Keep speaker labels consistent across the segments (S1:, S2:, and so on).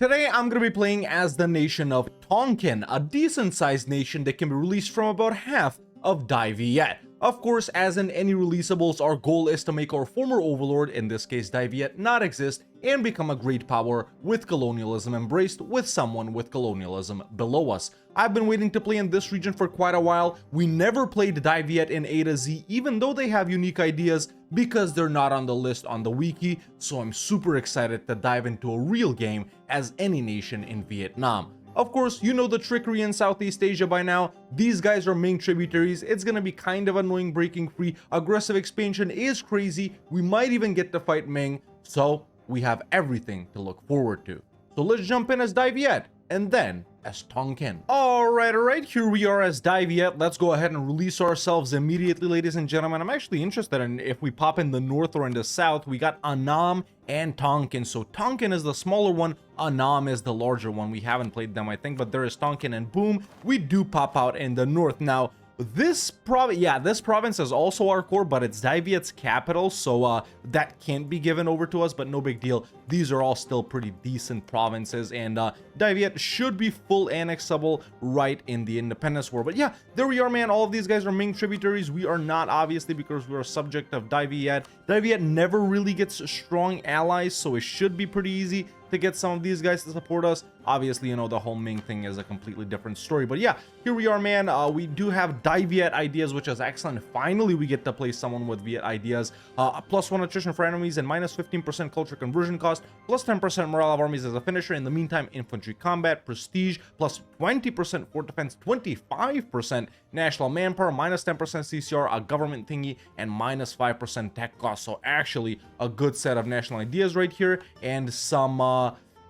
S1: Today I'm going to be playing as the nation of Tonkin, a decent sized nation that can be released from about half of Dai Viet. Of course, as in any releasables, our goal is to make our former overlord, in this case Dai Viet, not exist and become a great power with colonialism embraced with someone with colonialism below us. I've been waiting to play in this region for quite a while. We never played Dai Viet in A to Z, even though they have unique ideas, because they're not on the list on the wiki, so I'm super excited to dive into a real game as any nation in Vietnam. Of course, you know the trickery in Southeast Asia by now. These guys are Ming tributaries. It's gonna be kind of annoying breaking free. Aggressive expansion is crazy. We might even get to fight Ming, so we have everything to look forward to. So let's jump in as Dai Viet, and then as Tonkin. Alright, here we are as Dai Viet. Let's go ahead and release ourselves immediately, ladies and gentlemen. I'm actually interested in if we pop in the north or in the south. We got Annam and Tonkin. So Tonkin is the smaller one, Annam is the larger one. We haven't played them, I think, but there is Tonkin, and boom, we do pop out in the north. Now, this province is also our core, but it's Dai Viet's capital, so that can't be given over to us, but no big deal. These are all still pretty decent provinces, and Dai Viet should be full annexable right in the independence war. But yeah, there we are, man. All of these guys are Ming tributaries. We are not, obviously, because we're a subject of Dai Viet. Dai Viet never really gets strong allies, so it should be pretty easy to get some of these guys to support us. Obviously, you know, the whole Ming thing is a completely different story. But yeah, here we are, man. We do have Dai Viet ideas, which is excellent. Finally, we get to play someone with Viet ideas. +1 attrition for enemies and -15% culture conversion cost, +10% morale of armies as a finisher. In the meantime, infantry combat, prestige, +20% fort defense, 25% national manpower, -10% CCR, a government thingy, and -5% tech cost. So actually, a good set of national ideas right here, and some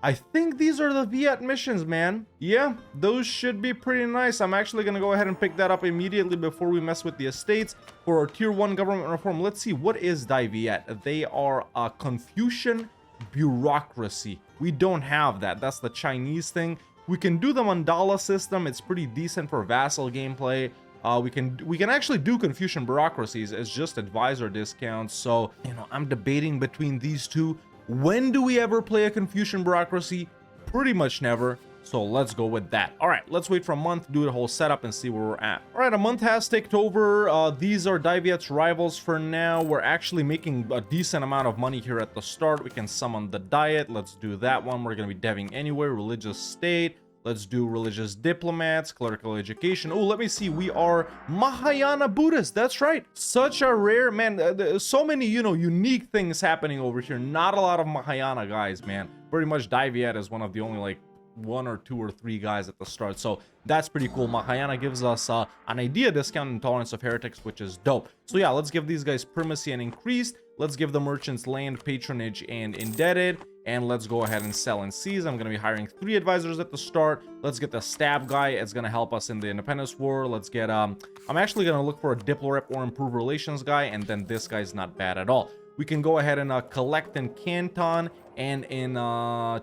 S1: I think these are the Viet missions, man. Yeah, those should be pretty nice. I'm actually gonna go ahead and pick that up immediately before we mess with the estates. For our tier 1 government reform, let's see, what is Dai Viet? They are a Confucian bureaucracy. We don't have that. That's the Chinese thing. We can do the mandala system. It's pretty decent for vassal gameplay. We can actually do Confucian bureaucracies. It's just advisor discounts. So, you know, I'm debating between these two. When do we ever play a Confucian bureaucracy? Pretty much never. So let's go with that. All right, let's wait for a month, do the whole setup, and see where we're at. All right, a month has ticked over. These are Dai Viet's rivals for now. We're actually making a decent amount of money here at the start. We can summon the diet. Let's do that one. We're going to be deving anywhere. Religious state. Let's do religious diplomats, clerical education. Oh, let me see. We are Mahayana Buddhist. That's right. Such a rare, man. So many, you know, unique things happening over here. Not a lot of Mahayana guys, man. Pretty much Dai Viet is one of the only, like, 1 or 2 or 3 guys at the start. So that's pretty cool. Mahayana gives us an idea discount and tolerance of heretics, which is dope. So yeah, let's give these guys primacy and increased. Let's give the merchants land, patronage, and indebted. And let's go ahead and sell and seize. I'm going to be hiring 3 advisors at the start. Let's get the stab guy. It's going to help us in the independence war. Let's get, I'm actually going to look for a diplorep or improve relations guy. And then this guy's not bad at all. We can go ahead and collect in Canton and in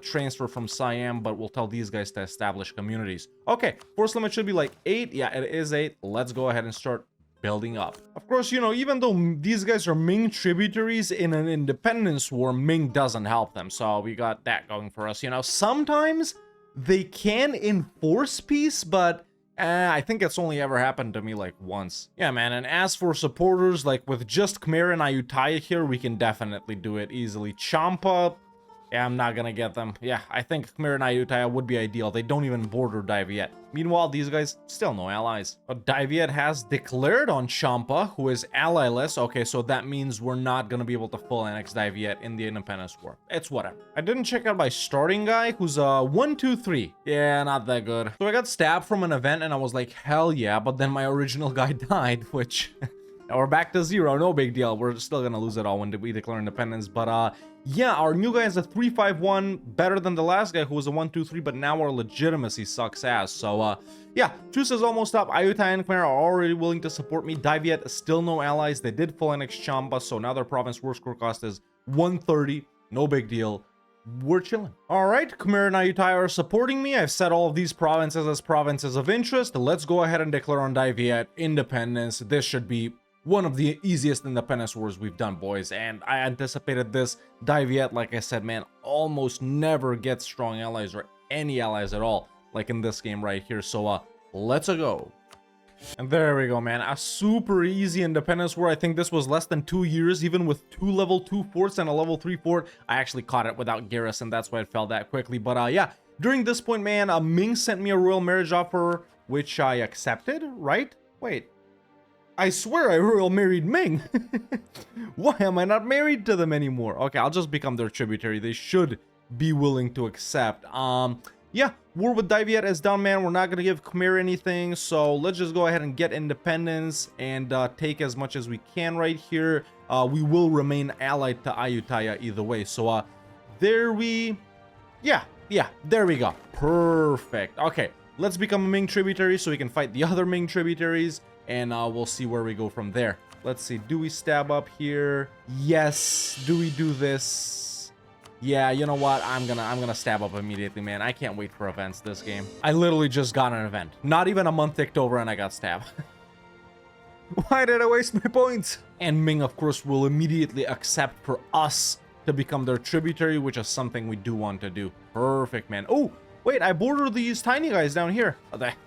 S1: transfer from Siam, but we'll tell these guys to establish communities. Okay, force limit should be like 8. Yeah, it is 8. Let's go ahead and start building up. Of course, you know, even though these guys are Ming tributaries in an independence war, Ming doesn't help them. So we got that going for us. You know, sometimes they can enforce peace, but I think it's only ever happened to me like once. Yeah, man. And as for supporters, like with just Khmer and Ayutthaya here, we can definitely do it easily. Champa, yeah, I'm not gonna get them. Yeah, I think Khmer and Ayutthaya would be ideal. They don't even border Dai Viet. Meanwhile, these guys still no allies. But Dai Viet has declared on Champa, who is allyless. Okay, so that means we're not gonna be able to full annex Dai Viet in the independence war. It's whatever. I didn't check out my starting guy, who's 1, 2, 3. Yeah, not that good. So I got stabbed from an event, and I was like, hell yeah. But then my original guy died, which now we're back to 0. No big deal. We're still gonna lose it all when we declare independence. But yeah, our new guy is a 3-5-1, better than the last guy who was a 1-2-3, but now our legitimacy sucks ass. So yeah, truce is almost up. Ayutthaya and Khmer are already willing to support me. Dai Viet still no allies. They did full annex Champa, so now their province war score cost is 130. No big deal. We're chilling. All right, Khmer and Ayutthaya are supporting me. I've set all of these provinces as provinces of interest. Let's go ahead and declare on Dai Viet independence. This should be one of the easiest independence wars we've done, boys, and I anticipated this. Dai Viet, like I said, man, almost never gets strong allies or any allies at all, like in this game right here. So let's go. And there we go, man. A super easy independence war. I think this was less than 2 years, even with 2 level 2 forts and a level 3 fort. I actually caught it without garrison. That's why it fell that quickly. But yeah, during this point, man, Ming sent me a royal marriage offer, which I accepted, right? Wait. I swear I royal married Ming. Why am I not married to them anymore? Okay, I'll just become their tributary. They should be willing to accept. Yeah, war with Dai Viet is done, man. We're not gonna give Khmer anything, so let's just go ahead and get independence and take as much as we can right here. We will remain allied to Ayutthaya either way. So there we, yeah, there we go. Perfect. Okay, let's become a Ming tributary so we can fight the other Ming tributaries, and we'll see where we go from there. Let's see. Do we stab up here? Yes. Do we do this? Yeah, you know what? I'm gonna stab up immediately, man. I can't wait for events this game. I literally just got an event. Not even a month ticked over and I got stabbed. Why did I waste my points? And Ming, of course, will immediately accept for us to become their tributary, which is something we do want to do. Perfect, man. Oh, wait, I border these tiny guys down here.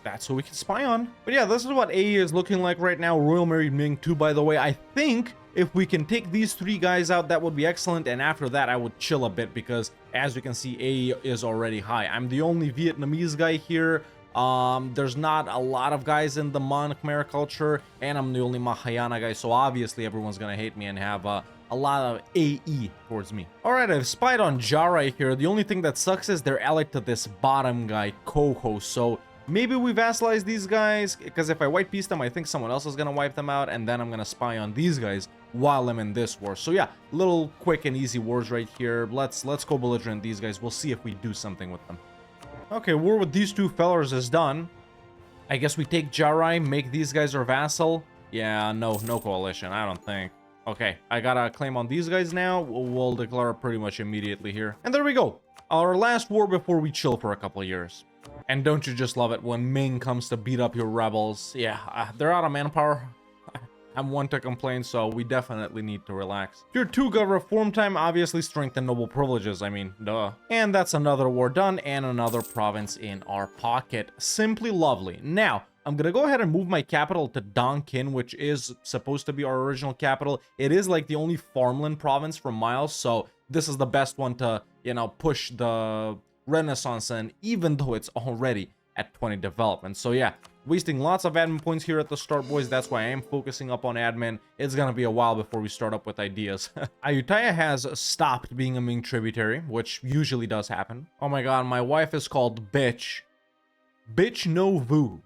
S1: That's who we can spy on. But yeah, this is what AE is looking like right now. Royal Married Ming 2, by the way. I think if we can take these 3 guys out, that would be excellent. And after that, I would chill a bit because, as you can see, AE is already high. I'm the only Vietnamese guy here. There's not a lot of guys in the Mon Khmer culture, and I'm the only Mahayana guy, so obviously everyone's gonna hate me and have a lot of AE towards me. Alright, I've spied on Jarai here. The only thing that sucks is they're allied to this bottom guy, Coho, so maybe we vassalize these guys, because if I white peace them, I think someone else is gonna wipe them out, and then I'm gonna spy on these guys while I'm in this war. So yeah, little quick and easy wars right here. Let's go belligerent these guys. We'll see if we do something with them. Okay, war with these 2 fellers is done. I guess we take Jarai, make these guys our vassal. Yeah, no coalition, I don't think. Okay, I got a claim on these guys now. We'll declare pretty much immediately here. And there we go. Our last war before we chill for a couple of years. And don't you just love it when Ming comes to beat up your rebels? Yeah, they're out of manpower. I'm one to complain, so we definitely need to relax. Tier 2 got reform time, obviously strengthen noble privileges, I mean, duh. And that's another war done and another province in our pocket. Simply lovely. Now, I'm gonna go ahead and move my capital to Dongkin, which is supposed to be our original capital. It is like the only farmland province for miles, so this is the best one to, you know, push the Renaissance in, even though it's already at 20 development. So yeah, wasting lots of admin points here at the start, boys. That's why I am focusing up on admin. It's gonna be a while before we start up with ideas. Ayutthaya has stopped being a Ming tributary, which usually does happen. Oh my god, my wife is called Bitch. Bitch no Vu.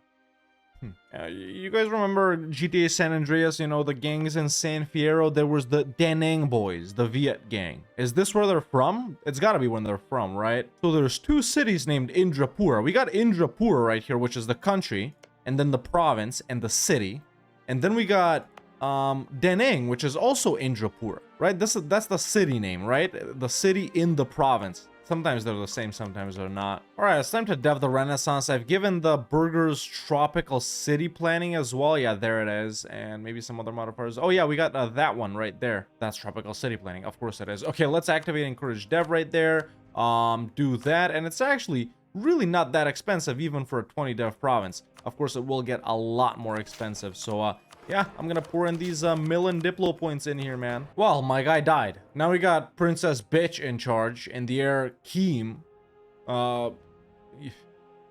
S1: You guys remember GTA San Andreas, you know, the gangs in San Fierro? There was the Da Nang boys, the Viet gang. Is this where they're from? It's gotta be when they're from, right? So there's 2 cities named Indrapura. We got Indrapura right here, which is the country, and then the province and the city. And then we got Da Nang, which is also Indrapura, right? That's the city name, right? The city in the province. Sometimes they're the same, sometimes they're not. Alright, it's time to dev the Renaissance. I've given the burgers tropical city planning as well. Yeah, there it is. And maybe some other modifiers. Oh yeah, we got that one right there. That's tropical city planning. Of course it is. Okay, let's activate encourage dev right there. Do that. And it's actually really not that expensive, even for a 20 dev province. Of course, it will get a lot more expensive. So, yeah, I'm gonna pour in these million Diplo points in here, man. Well, my guy died. Now we got Princess Bitch in charge, and the heir Keem.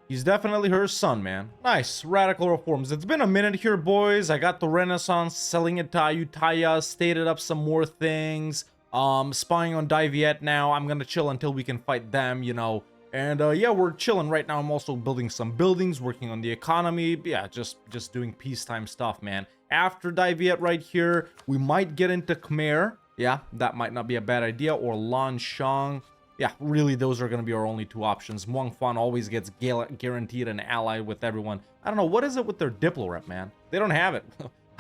S1: He's definitely her son, man. Nice, radical reforms. It's been a minute here, boys. I got the Renaissance, selling it to Ayutthaya, stated up some more things. Spying on Dai Viet now. I'm gonna chill until we can fight them, you know. And yeah, we're chilling right now. I'm also building some buildings, working on the economy. Yeah, just doing peacetime stuff, man. After Dai Viet right here, we might get into Khmer. Yeah, that might not be a bad idea. Or Lan Shang. Yeah, really, those are going to be our only 2 options. Muang Fan always gets guaranteed an ally with everyone. I don't know, what is it with their Diplo rep, man? They don't have it.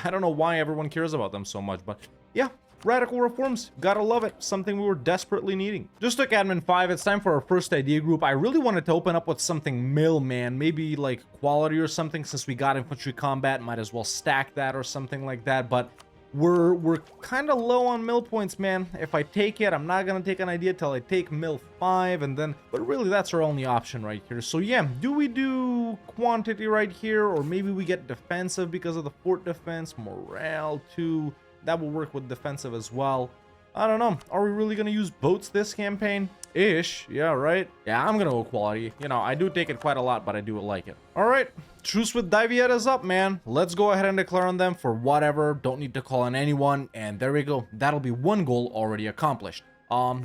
S1: I don't know why everyone cares about them so much, but yeah. Radical reforms, gotta love it. Something we were desperately needing. Just took admin 5. It's time for our first idea group. I really wanted to open up with something mill, man. Maybe like quality or something. Since we got infantry combat, might as well stack that or something like that. But We're kind of low on mill points, man. If I take it, I'm not gonna take an idea till I take mill 5, and then, but really that's our only option right here. So yeah, do we do quantity right here, or maybe we get defensive because of the fort defense, morale 2, that will work with defensive as well. I don't know. Are we really gonna use boats this campaign? Ish. Yeah, right? Yeah, I'm gonna go quality. You know, I do take it quite a lot, but I do like it. All right. Truce with Diviet is up, man. Let's go ahead and declare on them for whatever. Don't need to call on anyone. And there we go. That'll be one goal already accomplished.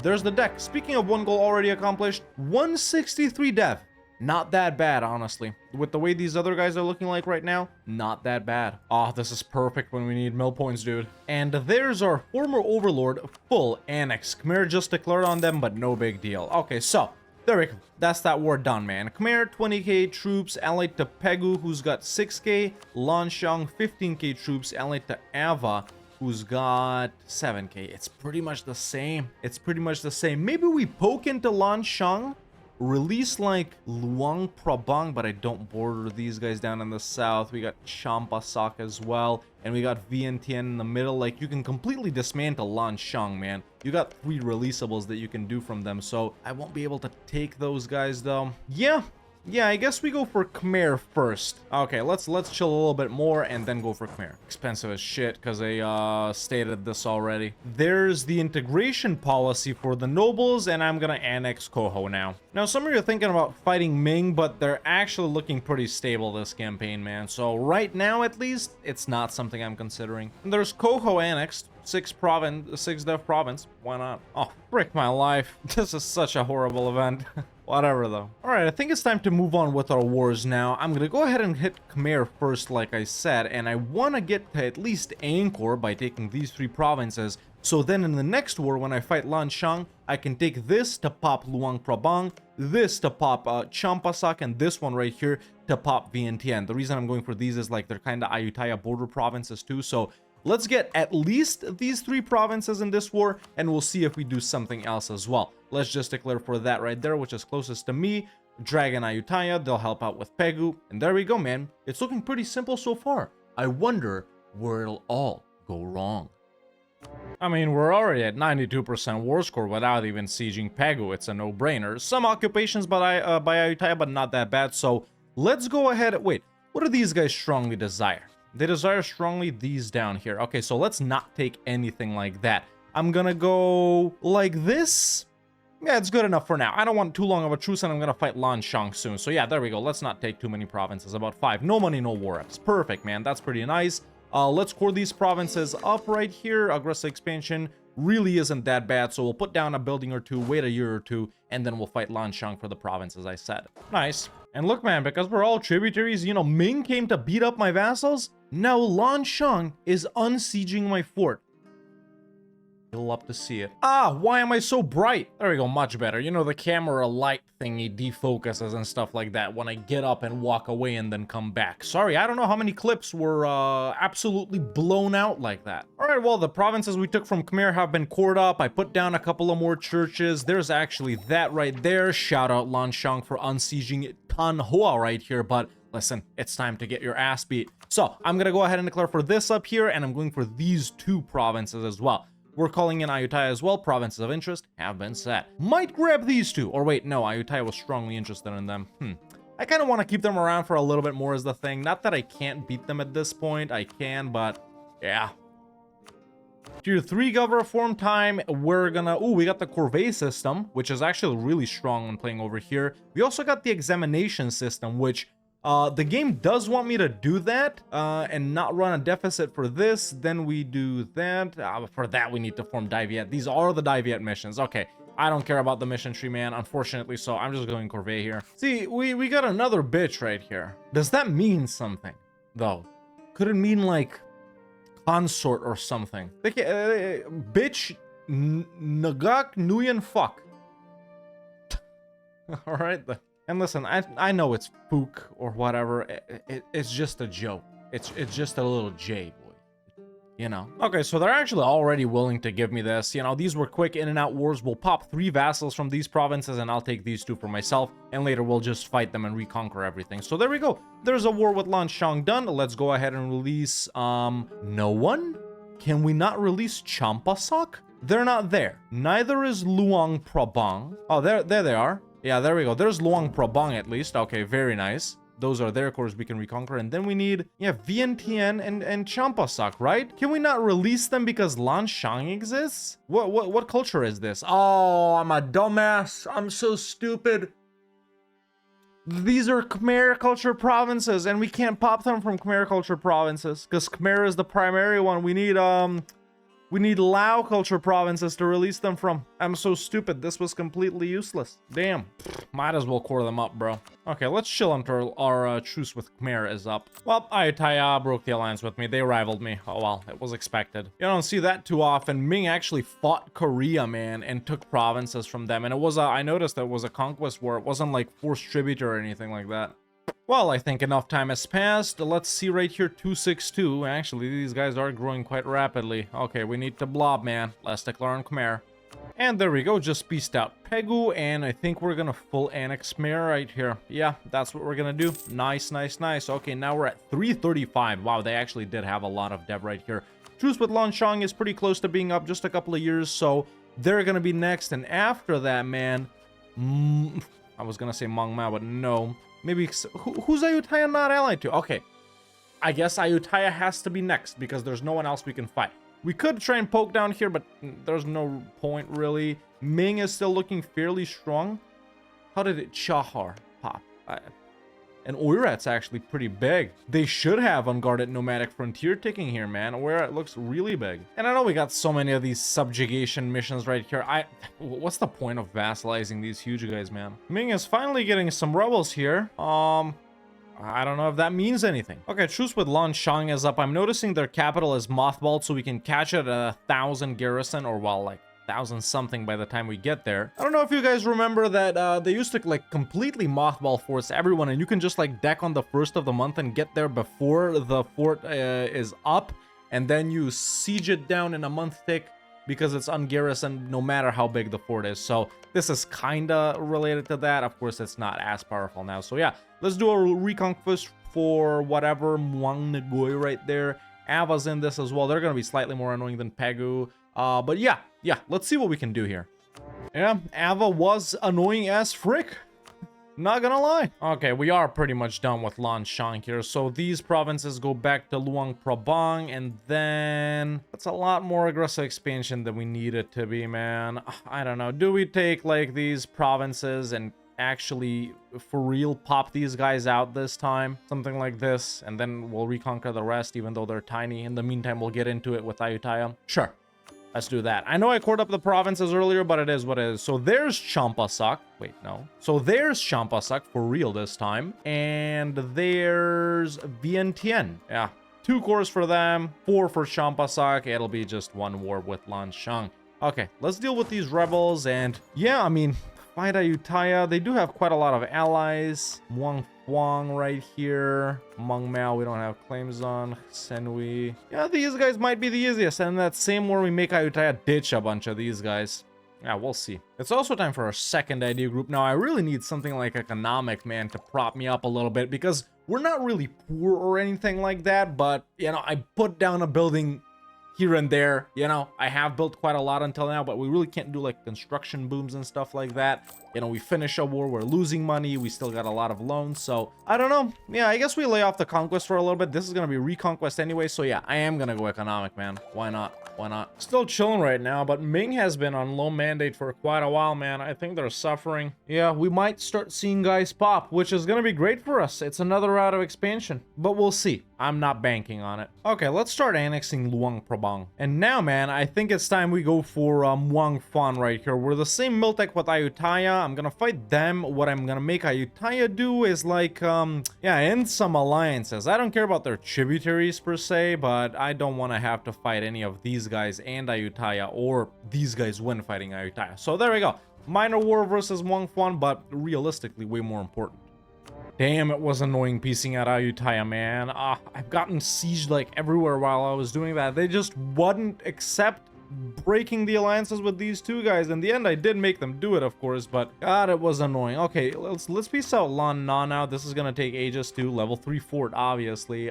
S1: There's the deck. Speaking of one goal already accomplished, 163 dev. Not that bad, honestly. With the way these other guys are looking like right now, not that bad. Oh, this is perfect when we need mill points, dude. And there's our former overlord, full annex. Khmer just declared on them, but no big deal. Okay, so there we go. That's that war done, man. Khmer, 20k troops allied to Pegu, who's got 6k. Lanshang, 15k troops allied to Ava, who's got 7k. It's pretty much the same. It's pretty much the same. Maybe we poke into Lanshang, release like Luang Prabang, but I don't border these guys down in the south. We got Champasak as well, and we got Vientiane in the middle. Like, you can completely dismantle Lanshang, man. You got 3 releasables that you can do from them, so I won't be able to take those guys though. Yeah, I guess we go for Khmer first. Okay, let's chill a little bit more and then go for Khmer. Expensive as shit, because I stated this already. There's the integration policy for the nobles, and I'm gonna annex Koho now. Now, some of you are thinking about fighting Ming, but they're actually looking pretty stable this campaign, man. So right now, at least, it's not something I'm considering. And there's Koho annexed. 6 dev province. Why not? Oh, frick my life. This is such a horrible event. Whatever, though. Alright, I think it's time to move on with our wars now. I'm gonna go ahead and hit Khmer first, like I said, and I want to get to at least Angkor by taking these 3 provinces. So then in the next war, when I fight Lanshang, I can take this to pop Luang Prabang, this to pop Champasak, and this one right here to pop Vientiane. The reason I'm going for these is like they're kind of Ayutthaya border provinces too, so let's get at least these 3 provinces in this war, and we'll see if we do something else as well. Let's just declare for that right there, which is closest to me. Dragon Ayutthaya, they'll help out with Pegu. And there we go, man. It's looking pretty simple so far. I wonder where it'll all go wrong. I mean, we're already at 92% war score without even sieging Pegu. It's a no-brainer. Some occupations by Ayutthaya, but not that bad. So let's go ahead. Wait, what do these guys strongly desire? They desire strongly these down here. Okay, so let's not take anything like that. I'm gonna go like this. Yeah, it's good enough for now. I don't want too long of a truce, and I'm gonna fight Lanshang soon. So yeah, there we go. Let's not take too many provinces. About 5. No money, no war reps. Perfect, man. That's pretty nice. Let's core these provinces up right here. Aggressive expansion really isn't that bad. So we'll put down a building or 2, wait a year or 2, and then we'll fight Lanshang for the province, as I said. Nice. And look, man, because we're all tributaries, you know, Ming came to beat up my vassals. Now Lanshang is unsieging my fort. You'll love to see it. Ah, why am I so bright? There we go, much better. You know, the camera light thingy defocuses and stuff like that when I get up and walk away and then come back. Sorry, I don't know how many clips were absolutely blown out like that. All right, well, the provinces we took from Khmer have been cored up. I put down a couple of more churches. There's actually that right there. Shout out Lanshang for unsieging Tan Hoa right here, but listen, it's time to get your ass beat. So I'm gonna go ahead and declare for this up here, and I'm going for these 2 provinces as well. We're calling in Ayutthaya as well. Provinces of interest have been set. Might grab these 2. Or wait, no, Ayutthaya was strongly interested in them. I kind of want to keep them around for a little bit more is the thing. Not that I can't beat them at this point. I can, but yeah. Tier 3 Gov reform time. We're gonna... Ooh, we got the Corvée system, which is actually really strong when playing over here. We also got the examination system, which... the game does want me to do that and not run a deficit for this. Then we do that. For that, we need to form Diviet. These are the Diviet missions. Okay, I don't care about the mission tree, man, unfortunately, so I'm just going Corvée here. See, we got another bitch right here. Does that mean something, though? Could it mean, like, consort or something? Bitch, Nagak, Nguyen, fuck. All right, then. And listen, I know it's Fook or whatever. It's just a joke. It's just a little J, boy. You know? Okay, so they're actually already willing to give me this. You know, these were quick in and out wars. We'll pop 3 vassals from these provinces, and I'll take these 2 for myself. And later, we'll just fight them and reconquer everything. So there we go. There's a war with Lanshang done. Let's go ahead and release, no one? Can we not release Champasak? They're not there. Neither is Luang Prabang. Oh, there they are. Yeah, there we go. There's Luang Prabang at least. Okay, very nice. Those are their cores we can reconquer. And then we need, yeah, Vientiane and Champasak, right? Can we not release them because Lanshang exists? What culture is this? Oh, I'm a dumbass. I'm so stupid. These are Khmer culture provinces, and we can't pop them from Khmer culture provinces because Khmer is the primary one. We need Lao culture provinces to release them from. I'm so stupid. This was completely useless. Damn. Might as well core them up, bro. Okay, let's chill until our truce with Khmer is up. Well, Ayutthaya broke the alliance with me. They rivaled me. Oh, well, it was expected. You don't see that too often. Ming actually fought Korea, man, and took provinces from them. And it was I noticed that it was a conquest war. It wasn't like forced tribute or anything like that. Well, I think enough time has passed. Let's see right here, 262. Actually, these guys are growing quite rapidly. Okay, we need to blob, man. Let's declare on Khmer. And there we go, just pieced out Pegu, and I think we're gonna full annex Khmer right here. Yeah, that's what we're gonna do. Nice, nice, nice. Okay, now we're at 335. Wow, they actually did have a lot of dev right here. Truce with Lanshang is pretty close to being up, just a couple of years, so they're gonna be next. And after that, man, I was gonna say Mong Mao, but no. Maybe, who's Ayutthaya not allied to? Okay, I guess Ayutthaya has to be next because there's no one else we can fight. We could try and poke down here, but there's no point really. Ming is still looking fairly strong. How did it Chahar pop? And Oirat's actually pretty big. They should have Unguarded Nomadic Frontier ticking here, man. Oirat looks really big. And I know we got so many of these subjugation missions right here. What's the point of vassalizing these huge guys, man? Ming is finally getting some rebels here. I don't know if that means anything. Okay, truce with Lanshang is up. I'm noticing their capital is mothballed, so we can catch it at 1,000 garrison, or well, like 1,000 something by the time we get there. I don't know if you guys remember that they used to like completely mothball forts everyone, and you can just like deck on the 1st of the month and get there before the fort is up, and then you siege it down in a month tick because it's ungarrisoned no matter how big the fort is. So this is kinda related to that. Of course, it's not as powerful now. So yeah, let's do a reconquest for whatever Muang Ngoy right there. Ava's in this as well. They're gonna be slightly more annoying than Pegu. But yeah, let's see what we can do here. Yeah, Ava was annoying as frick. Not gonna lie. Okay, we are pretty much done with Lanshang here. So these provinces go back to Luang Prabang, and then that's a lot more aggressive expansion than we need it to be, man. I don't know. Do we take like these provinces and actually for real pop these guys out this time? Something like this, and then we'll reconquer the rest even though they're tiny. In the meantime, we'll get into it with Ayutthaya. Sure. Let's do that. I know I cored up the provinces earlier, but it is what it is. So there's Champasak. Wait, no. So there's Champasak for real this time. And there's Vientiane. Yeah. 2 cores for them. 4 for Champasak. It'll be just 1 war with Lanshang. Okay, let's deal with these rebels. And yeah, I mean, fight Ayutthaya. They do have quite a lot of allies. Muang Huang right here. Mong Mao we don't have claims on. Senwi. Yeah, these guys might be the easiest. And that same war we make Ayutthaya ditch a bunch of these guys. Yeah, we'll see. It's also time for our second idea group. Now, I really need something like economic, man, to prop me up a little bit because we're not really poor or anything like that. But, you know, I put down a building here and there. You know, I have built quite a lot until now, but we really can't do like construction booms and stuff like that. You know, we finish a war, we're losing money, we still got a lot of loans, so I don't know. Yeah, I guess we lay off the conquest for a little bit. This is gonna be reconquest anyway, so yeah, I am gonna go economic, man. Why not? Why not? Still chilling right now, but Ming has been on low mandate for quite a while, man. I think they're suffering. Yeah, we might start seeing guys pop, which is gonna be great for us. It's another route of expansion, but we'll see. I'm not banking on it. Okay, let's start annexing Luang Prabang. And now, man, I think it's time we go for Muang Fan right here. We're the same Miltech with Ayutthaya. I'm gonna fight them. What I'm gonna make Ayutthaya do is like, yeah, end some alliances. I don't care about their tributaries per se, but I don't want to have to fight any of these guys and Ayutthaya, or these guys when fighting Ayutthaya. So there we go. Minor war versus Muang Fan, but realistically way more important. Damn, it was annoying piecing out Ayutthaya, man. I've gotten sieged like everywhere while I was doing that. They just wouldn't accept breaking the alliances with these 2 guys. In the end, I did make them do it, of course, but God, it was annoying. Okay, let's piece out Lan Na now. This is gonna take ages too. Level 3 fort, obviously.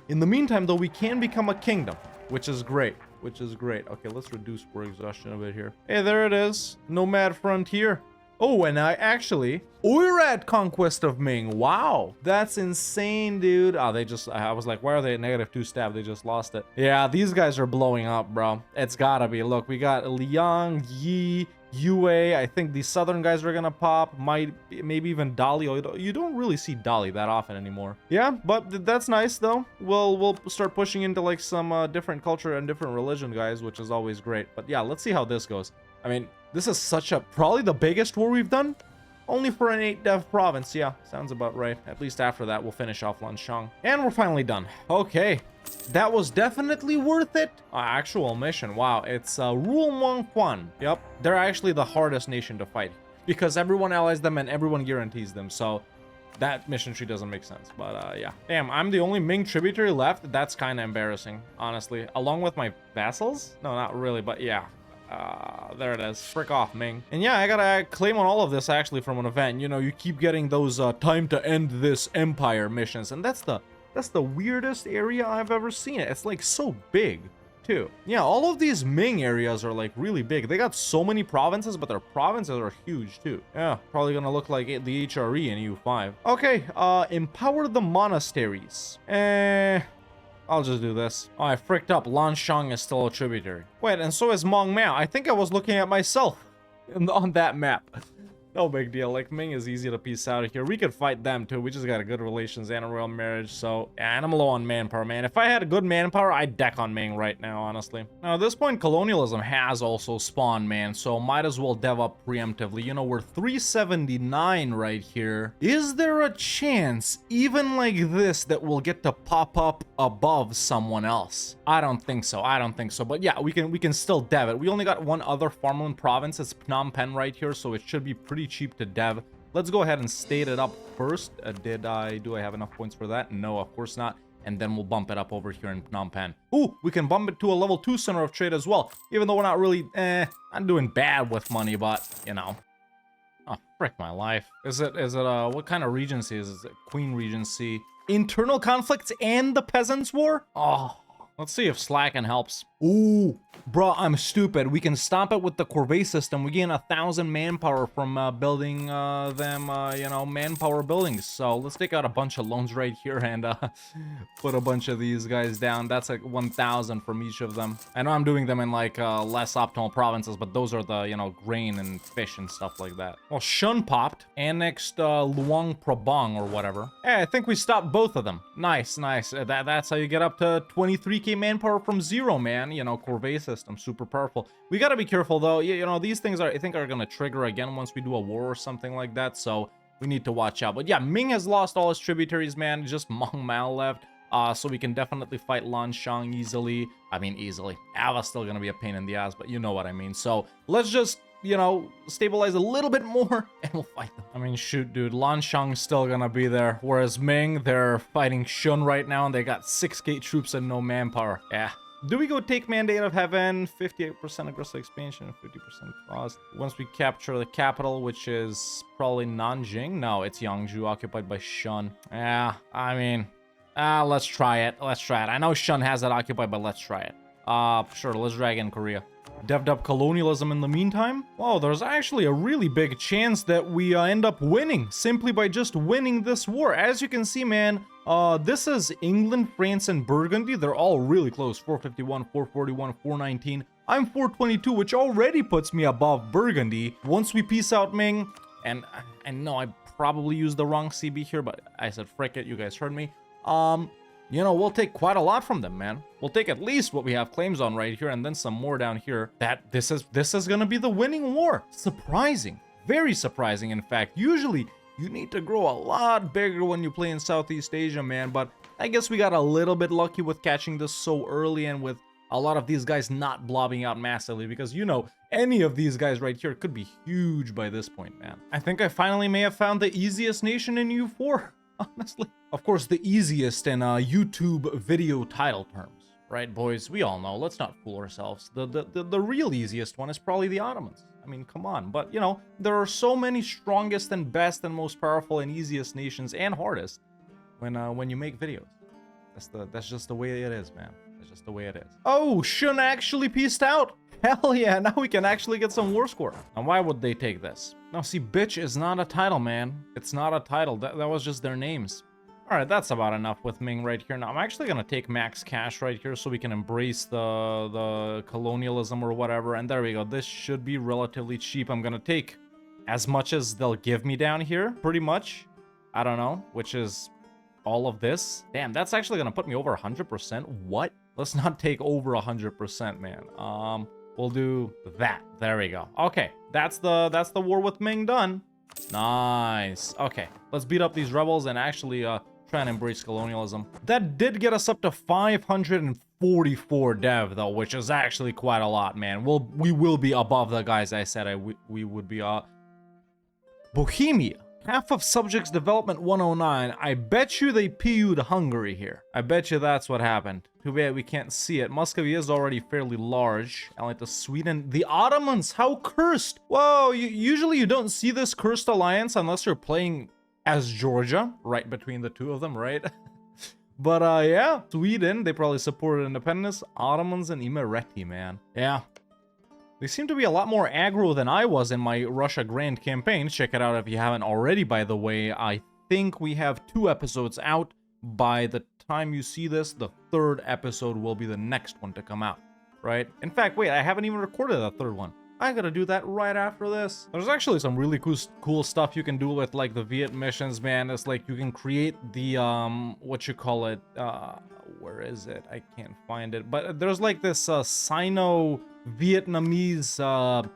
S1: In the meantime, though, we can become a kingdom, which is great. which is great. Okay, let's reduce war exhaustion a bit here. Hey, there it is. Nomad Frontier. Oh, and I actually... Oirat Conquest of Ming. Wow. That's insane, dude. Oh, they just... I was like, why are they at -2 stab? They just lost it. Yeah, these guys are blowing up, bro. It's gotta be. Look, we got Liang, Yi, Yue. I think these southern guys are gonna pop. Maybe even Dali. You don't really see Dali that often anymore. Yeah, but that's nice, though. We'll start pushing into, like, some different culture and different religion, guys, which is always great. But yeah, let's see how this goes. I mean... This is probably the biggest war we've done. Only for an 8 dev province. Yeah, sounds about right. At least after that, we'll finish off Lanshang. And we're finally done. Okay. That was definitely worth it. Actual mission. Wow. It's Rule Mongquan. Yep. They're actually the hardest nation to fight. Because everyone allies them and everyone guarantees them. So that mission tree doesn't make sense. But yeah. Damn, I'm the only Ming tributary left. That's kind of embarrassing, honestly. Along with my vassals? No, not really. But yeah. There it is. Frick off, Ming. And yeah, I gotta claim on all of this actually from an event. You know, you keep getting those time to end this empire missions, and that's the weirdest area I've ever seen. It's like so big too. Yeah, all of these Ming areas are like really big. They got so many provinces, but their provinces are huge too. Yeah, probably gonna look like the HRE in EU5. Okay, empower the monasteries. I'll just do this. Oh, I fricked up. Lanshang is still a tributary. Wait, and so is Mongmao. I think I was looking at myself on that map. No big deal. Like, Ming is easy to piece out of here. We could fight them, too. We just got a good relations and a royal marriage, so... Yeah, and I'm low on manpower, man. If I had a good manpower, I'd deck on Ming right now, honestly. Now, at this point, colonialism has also spawned, man, so might as well dev up preemptively. You know, we're 379 right here. Is there a chance, even like this, that we'll get to pop up above someone else? I don't think so. I don't think so. But yeah, we can still dev it. We only got one other farmland province. It's Phnom Penh right here, so it should be pretty cheap to dev. Let's go ahead and state it up first. Do I have enough points for that? No, of course not. And then we'll bump it up over here in Phnom Penh. Ooh, we can bump it to a level 2 center of trade as well. Even though we're not really, I'm doing bad with money, but, you know. Oh, frick my life. Is it, what kind of regency is it? Is it Queen Regency? Internal conflicts and the Peasants' War? Oh. Let's see if Slacken helps. Ooh, bro, I'm stupid. We can stop it with the corvée system. We gain 1,000 manpower from building them, you know, manpower buildings. So let's take out a bunch of loans right here and put a bunch of these guys down. That's like 1,000 from each of them. I know I'm doing them in like less optimal provinces, but those are the, you know, grain and fish and stuff like that. Well, Shun popped. Annexed Luang Prabang or whatever. Hey, I think we stopped both of them. Nice, nice. That's how you get up to 23k manpower from 0, man. You know, corvée system, super powerful. We gotta be careful though. You know, these things I think are gonna trigger again once we do a war or something like that, so we need to watch out. But yeah, Ming has lost all his tributaries, man. Just Mongmao left. So we can definitely fight Lanshang easily. I mean, easily. Ava's still gonna be a pain in the ass, but you know what I mean. So let's just, you know, stabilize a little bit more and we'll fight them. I mean, shoot, dude. Lanshang's still gonna be there. Whereas Ming, they're fighting Shun right now and they got 6k troops and no manpower. Yeah. Do we go take Mandate of Heaven? 58% aggressive expansion, 50% cost. Once we capture the capital, which is probably Nanjing. No, it's Yangzhou, occupied by Shun. Yeah, I mean, let's try it. Let's try it. I know Shun has it occupied, but let's try it. Sure, let's drag in Korea. Dev'd up colonialism in the meantime. Wow, there's actually a really big chance that we end up winning simply by just winning this war. As you can see, man, this is England, France, and Burgundy. They're all really close. 451, 441, 419. I'm 422, which already puts me above Burgundy. Once we peace out Ming, and I know I probably used the wrong CB here, but I said frick it, you guys heard me. You know, we'll take quite a lot from them, man. We'll take at least what we have claims on right here and then some more down here. This is gonna be the winning war. Surprising. Very surprising, in fact. Usually, you need to grow a lot bigger when you play in Southeast Asia, man. But I guess we got a little bit lucky with catching this so early and with a lot of these guys not blobbing out massively. Because, you know, any of these guys right here could be huge by this point, man. I think I finally may have found the easiest nation in EU4. Honestly. Of course, the easiest in YouTube video title terms, right, boys? We all know. Let's not fool ourselves. The real easiest one is probably the Ottomans. I mean, come on. But, you know, there are so many strongest and best and most powerful and easiest nations and hardest when you make videos. That's just the way it is, man. That's just the way it is. Oh, Shun actually pieced out. Hell yeah, now we can actually get some war score. And why would they take this? No, see, bitch is not a title, man. It's not a title. That was just their names. All right, that's about enough with Ming right here. Now, I'm actually going to take max cash right here so we can embrace the colonialism or whatever. And there we go. This should be relatively cheap. I'm going to take as much as they'll give me down here, pretty much. I don't know, which is all of this. Damn, that's actually going to put me over 100%. What? Let's not take over 100%, man. We'll do that. There we go. Okay, that's the war with Ming done. Nice. Okay, let's beat up these rebels and actually try and embrace colonialism. That did get us up to 544 dev though, which is actually quite a lot, man. We will be above the guys I said we would be. Bohemia. Half of subjects development 109. I bet you they PU'd Hungary here. I bet you that's what happened. Too bad we can't see it. Muscovy is already fairly large. I like the Sweden. The Ottomans, how cursed. Whoa, usually you don't see this cursed alliance unless you're playing as Georgia, right between the two of them, right? But yeah, Sweden, they probably supported independence. Ottomans and Imereti, man. Yeah. They seem to be a lot more aggro than I was in my Russia Grand campaign. Check it out if you haven't already, by the way. I think we have 2 episodes out. By the time you see this, the 3rd episode will be the next one to come out, right? In fact, wait, I haven't even recorded the 3rd one. I gotta do that right after this. There's actually some really cool stuff you can do with like the Viet missions, man. It's like you can create the, what you call it, where is it? I can't find it. But there's like this Sino-Vietnamese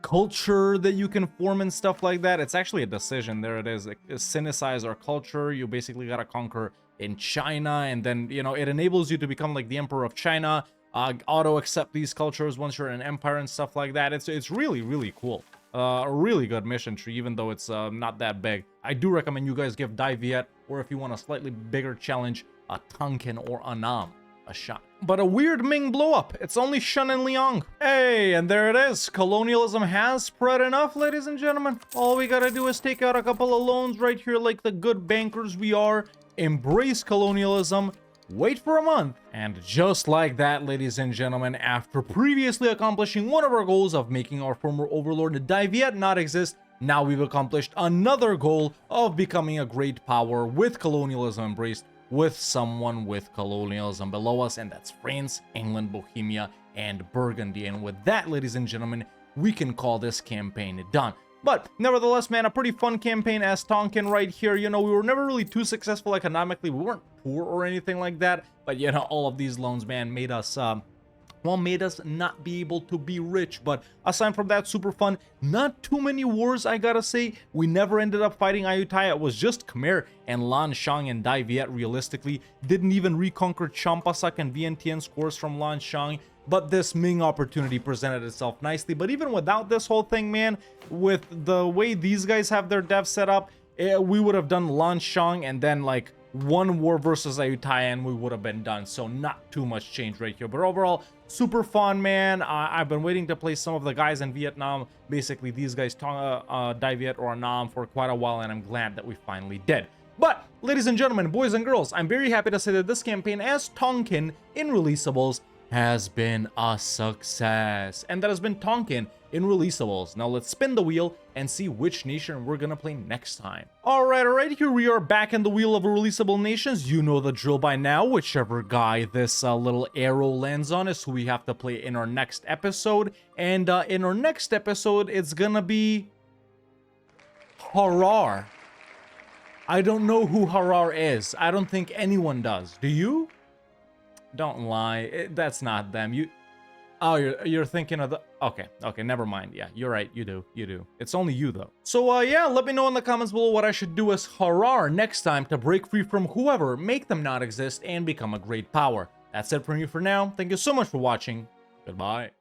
S1: culture that you can form and stuff like that. It's actually a decision. There it is. Sinicize our culture. You basically gotta conquer in China, and then, you know, it enables you to become like the Emperor of China. Auto accept these cultures once you're an empire and stuff like that. It's really, really cool. A really good mission tree, even though it's not that big. I do recommend you guys give Dai Viet, or if you want a slightly bigger challenge, a Tonkin or a Nam a shot. But a weird Ming blow up. It's only Shun and Liang. Hey, and there it is. Colonialism has spread enough, ladies and gentlemen. All we gotta do is take out a couple of loans right here like the good bankers we are, embrace colonialism, wait for a month, and just like that, ladies and gentlemen, after previously accomplishing one of our goals of making our former overlord Dai Viet not exist, now we've accomplished another goal of becoming a great power with colonialism embraced, with someone with colonialism below us, and that's France, England, Bohemia, and Burgundy. And with that, ladies and gentlemen, we can call this campaign done. But nevertheless, man, a pretty fun campaign as Tonkin right here. You know, we were never really too successful economically. We weren't poor or anything like that. But, you know, all of these loans, man, made us, well, made us not be able to be rich. But aside from that, super fun. Not too many wars, I gotta say. We never ended up fighting Ayutthaya. It was just Khmer and Lan Shang and Dai Viet, realistically. Didn't even reconquer Champasak and Vientiane scores from Lan Shang. But this Ming opportunity presented itself nicely. But even without this whole thing, man, with the way these guys have their dev set up, we would have done Lan Shang and then like one war versus Ayutthaya and we would have been done. So not too much change right here. But overall, super fun, man. I've been waiting to play some of the guys in Vietnam, basically these guys, Dai Viet or Nam, for quite a while, and I'm glad that we finally did. But, ladies and gentlemen, boys and girls, I'm very happy to say that this campaign as Tonkin in Releasables has been a success. And that has been Tonkin in Releasables. Now let's spin the wheel and see which nation we're gonna play next time. Alright, here we are back in the wheel of Releasable nations. You know the drill by now. Whichever guy this little arrow lands on is who we have to play in our next episode. And in our next episode, it's gonna be Harar. I don't know who Harar is. I don't think anyone does. Do you? Don't lie. That's not them. Oh, you're thinking of the... Okay, never mind. Yeah, you're right. You do. It's only you, though. So, yeah, let me know in the comments below what I should do as Harar next time to break free from whoever, make them not exist, and become a great power. That's it from me for now. Thank you so much for watching. Goodbye.